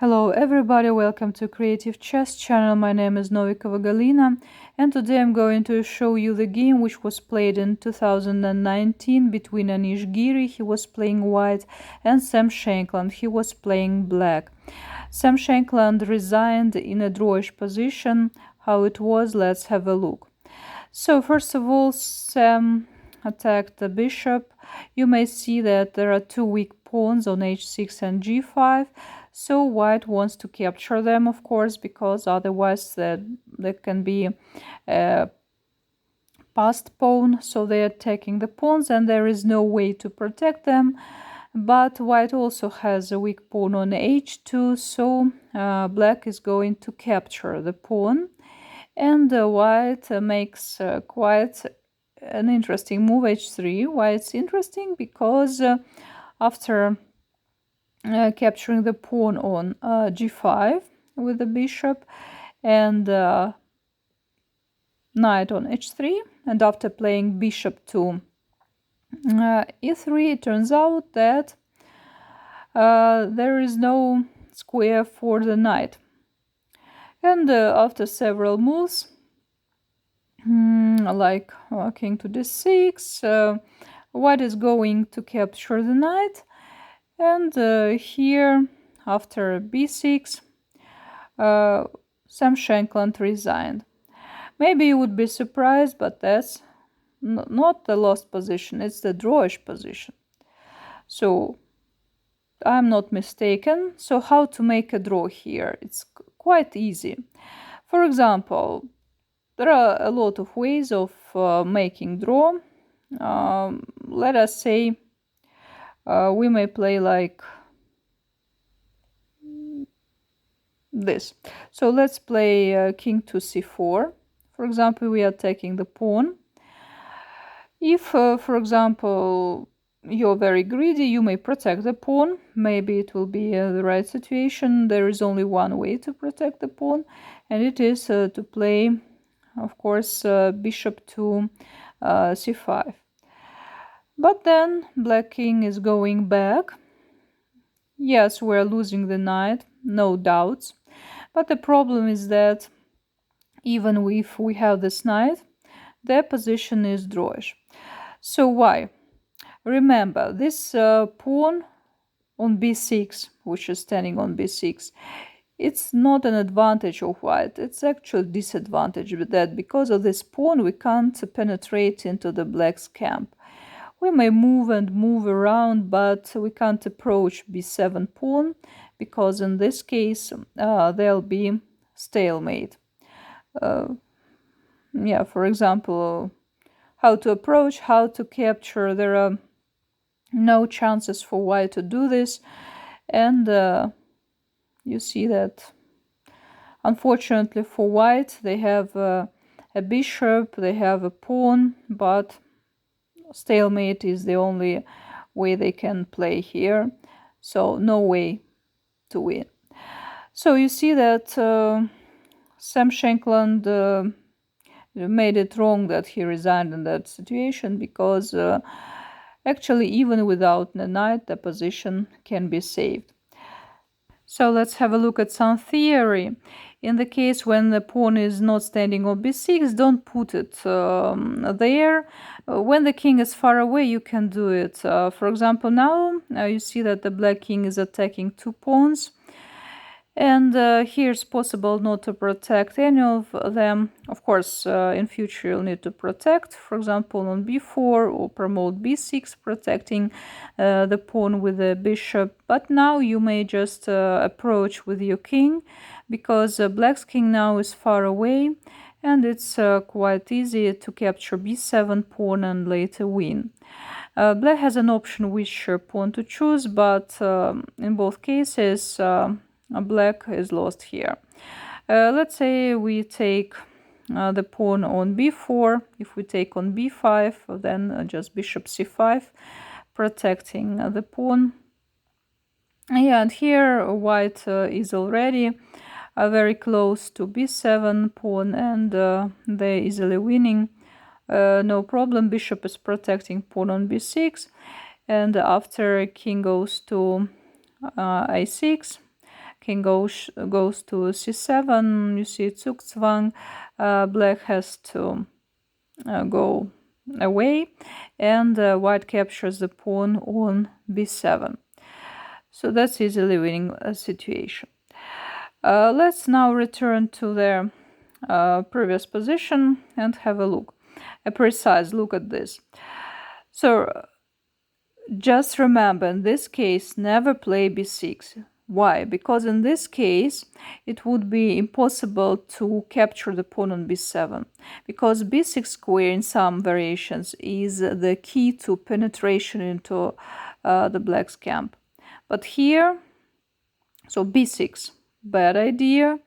Hello everybody, welcome to Creative Chess channel. My name is Novikova Galina and today I'm going to show you the game which was played in 2019 between Anish Giri, he was playing white, and Sam Shankland, he was playing black. Sam Shankland resigned in a drawish position. How it was, let's have a look. So first of all, Sam attacked the bishop. You may see that there are two weak pawns on h6 and g5. So white wants to capture them, of course, because otherwise there can be a passed pawn. So they are attacking the pawns and there is no way to protect them. But white also has a weak pawn on h2, so black is going to capture the pawn. And white makes quite an interesting move, h3. Why it's interesting? Because after capturing the pawn on g5 with the bishop and knight on h3, and after playing bishop to e3, it turns out that there is no square for the knight. And after several moves, like king to d6, white is going to capture the knight. And here, after b6, Sam Shankland resigned. Maybe you would be surprised, but that's not the lost position, it's the drawish position. So I'm not mistaken. So how to make a draw here? It's quite easy. For example, there are a lot of ways of making draw. Let us say we may play like this. So let's play king to c4. For example, we are taking the pawn. If, for example, you're very greedy, you may protect the pawn. Maybe it will be the right situation. There is only one way to protect the pawn, and it is to play, of course, bishop to c5. But then black king is going back. Yes, we're losing the knight, no doubts. But the problem is that even if we have this knight, their position is drawish. So why? Remember, this pawn on b6, which is standing on b6, it's not an advantage of white, it's actually a disadvantage with that because of this pawn we can't penetrate into the black's camp. We may move and move around, but we can't approach b7 pawn because in this case there'll be stalemate. Yeah, for example, how to approach, how to capture, there are no chances for white to do this. And you see that unfortunately for white they have a bishop, they have a pawn, but stalemate is the only way they can play here, so no way to win. So you see that Sam Shankland made it wrong that he resigned in that situation, because actually even without the knight the position can be saved. So let's have a look at some theory. In the case when the pawn is not standing on b6, don't put it there. When the king is far away, you can do it. For example, now you see that the black king is attacking two pawns. And here it's possible not to protect any of them. Of course, in future you'll need to protect, for example, on b4 or promote b6, protecting the pawn with the bishop. But now you may just approach with your king, because black's king now is far away, and it's quite easy to capture b7 pawn and later win. Black has an option which pawn to choose, but in both cases black is lost here. Let's say we take the pawn on b4. If we take on b5, then just bishop c5, protecting the pawn. Yeah, and here white is already very close to b7 pawn, and they're easily winning. No problem, bishop is protecting pawn on b6, and after king goes to a6, king goes to c7. You see Zugzwang. Black has to go away, and white captures the pawn on b7. So that's easily winning a situation. Let's now return to their previous position and have a look, a precise look at this. So just remember, in this case, never play b6. Why? Because in this case, it would be impossible to capture the pawn on b7. Because b6 square in some variations is the key to penetration into the black's camp. But here, so b6, bad idea.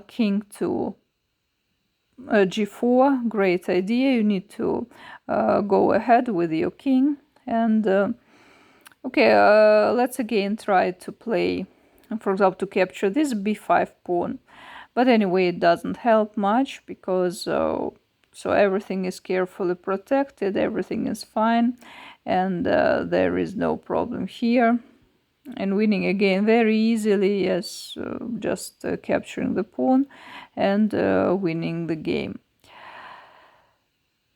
King to g4, great idea. You need to go ahead with your king. And okay, let's again try to play, for example, to capture this b5 pawn. But anyway, it doesn't help much because so everything is carefully protected, everything is fine, and there is no problem here. And winning again very easily, yes, just capturing the pawn and winning the game.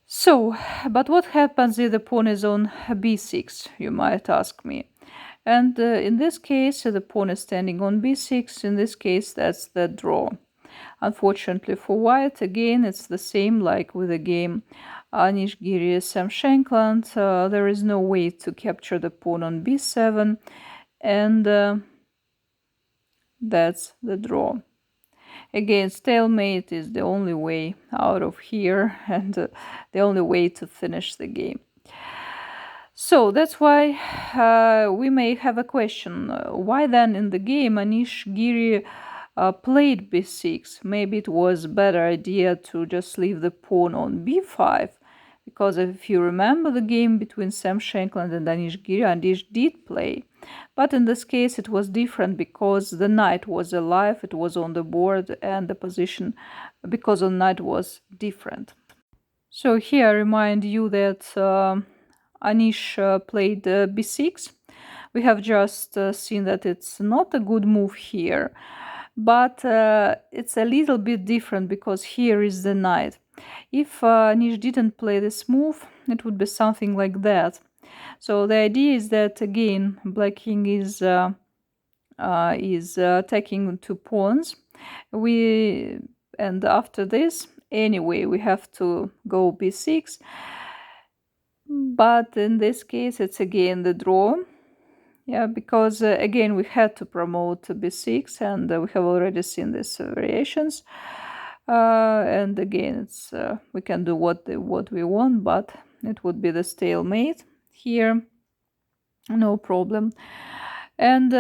So, but what happens if the pawn is on b6, you might ask me. And in this case, the pawn is standing on b6. In this case, that's the draw. Unfortunately for white, again, it's the same like with the game Anish Giri Sam Shankland. There is no way to capture the pawn on b7, and that's the draw. Again, stalemate is the only way out of here and the only way to finish the game. So that's why we may have a question. Why then in the game Anish Giri played b6? Maybe it was a better idea to just leave the pawn on b5. Because if you remember the game between Sam Shankland and Anish Giri, Anish did play. But in this case it was different because the knight was alive, it was on the board, and the position because the knight was different. So here I remind you that Anish played b6. We have just seen that it's not a good move here, but it's a little bit different because here is the knight. If Anish didn't play this move, it would be something like that. So the idea is that again, Black King is attacking two pawns. And after this, anyway, we have to go b6. But in this case, it's again the draw. Yeah, because again, we had to promote b6, and we have already seen these variations. And again, it's we can do what we want, but it would be the stalemate here. No problem. And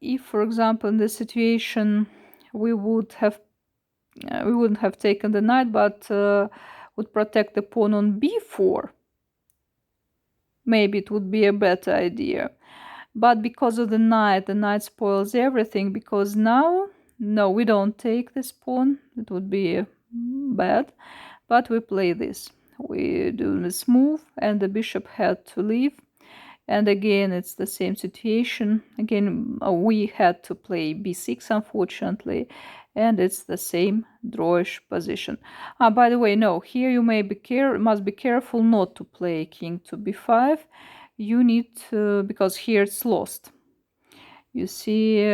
if, for example, in this situation, we wouldn't have taken the knight, but would protect the pawn on b4, maybe it would be a better idea. But because of the knight spoils everything, because now, no, we don't take this pawn. It would be bad. But we play this. We do this move, and the bishop had to leave. And again, it's the same situation. Again, we had to play b6, unfortunately, and it's the same drawish position. By the way, no, here you must be careful not to play king to b5. You need to, because here it's lost. You see,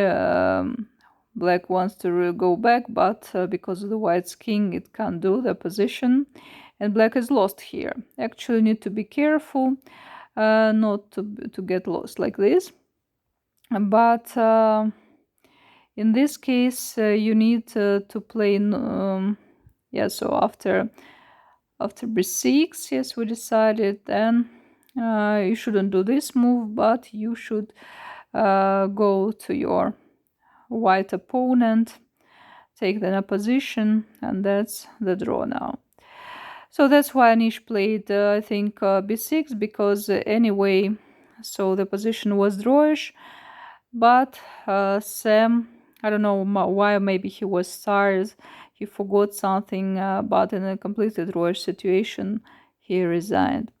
black wants to go back, but because of the white's king, it can't do the position, and black is lost here. Actually, need to be careful not to get lost like this. But in this case, you need to play. Yeah, so after b6, yes, we decided then you shouldn't do this move, but you should go to your white opponent, take then a position, and that's the draw now. So that's why Anish played, I think, b6, because anyway, so the position was drawish, but Sam, I don't know why, maybe he was tired, he forgot something, but in a completely drawish situation, he resigned.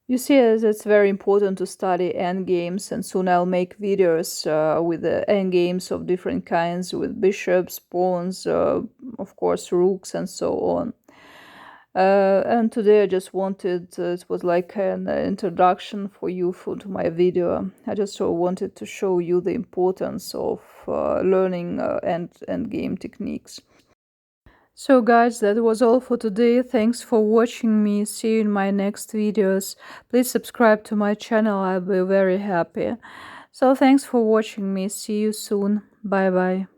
You see, as it's very important to study endgames, and soon I'll make videos with the endgames of different kinds, with bishops, pawns, of course, rooks, and so on. And today I just wanted, it was like an introduction for you to my video. I just wanted to show you the importance of learning end game techniques. So guys, that was all for today. Thanks for watching me. See you in my next videos. Please subscribe to my channel. I'll be very happy. So thanks for watching me. See you soon. Bye bye.